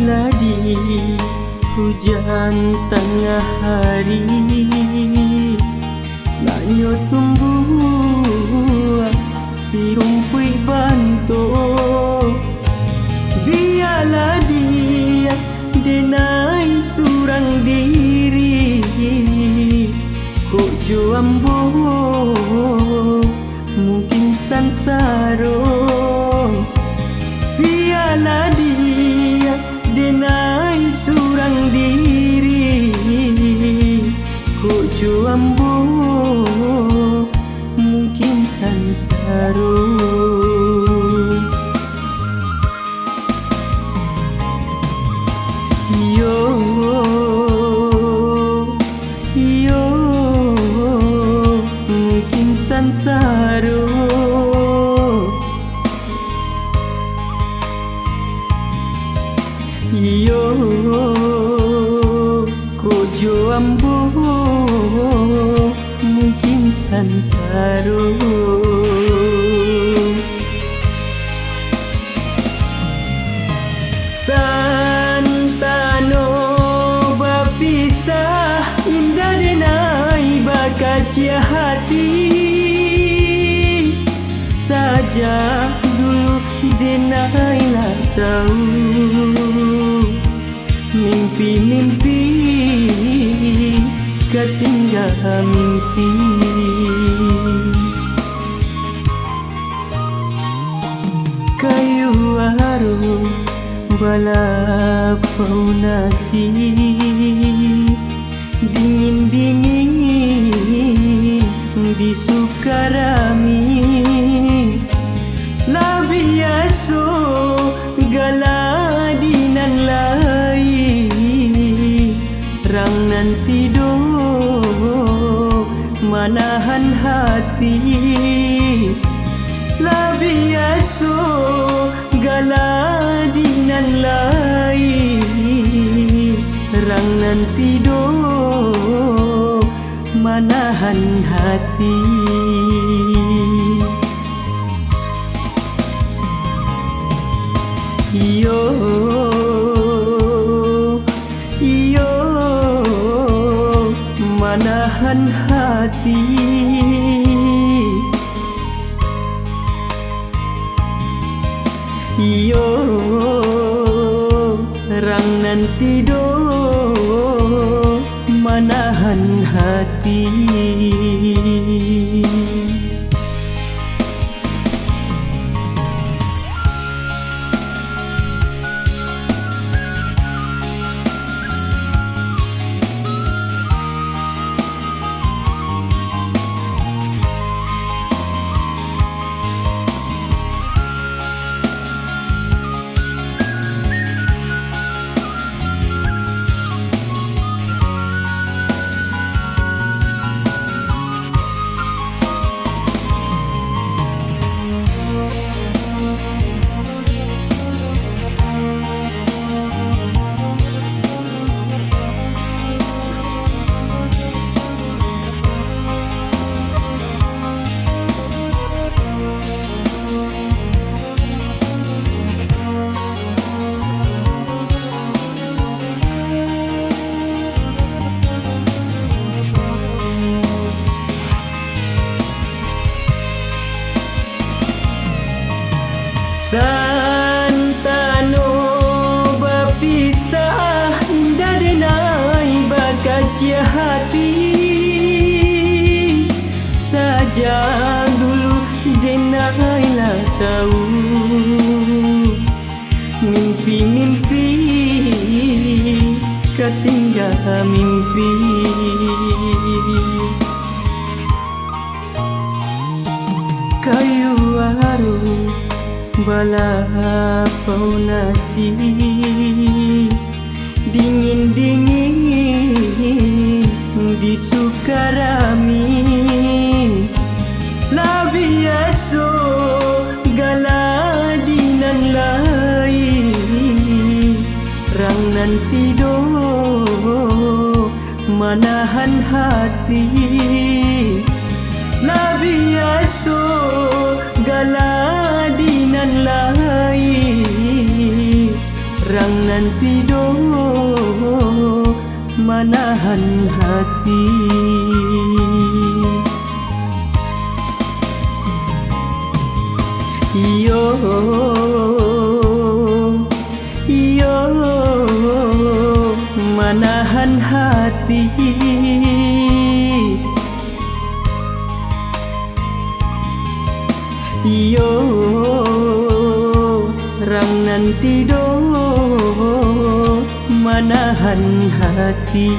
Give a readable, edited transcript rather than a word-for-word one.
ladi hujan tengah hari, banyo tumbuh si rumpui bantu. Biarlah dia denai surang diri, kok jo ambo mungkin sansaro. Biarlah dia denai surang diri, kok jo ambo mungkin sansaro. Mungkin sansaro. Kojo ambo mungkin sansaro. Santano berpisah indah denai bakacia hati, saja dulu denailah tahu mimpi-mimpi ketinggalan mimpi. Kayu harum balapau nasi, dingin-dingin di Sukarami. La biaso galadinan lai, rang nanti do manahan hati. La biaso galadinan lai, rang nanti do manahan hati. Iyo manahan hati. Iyo rang nanti do manahan hati. Santano berpisah indah denai bakacia hati, saja dulu denailah tahu mimpi-mimpi ketinggalan mimpi. Kayu harum balapau nasi, dingin-dingin di Sukarami. La biaso galadinan lai, rang nanti do manahan hati. La biaso galadinan lai, Rang nanti do menahan hati. Iyo, iyo, menahan hati. Iyo, rang nanti do menahan hati.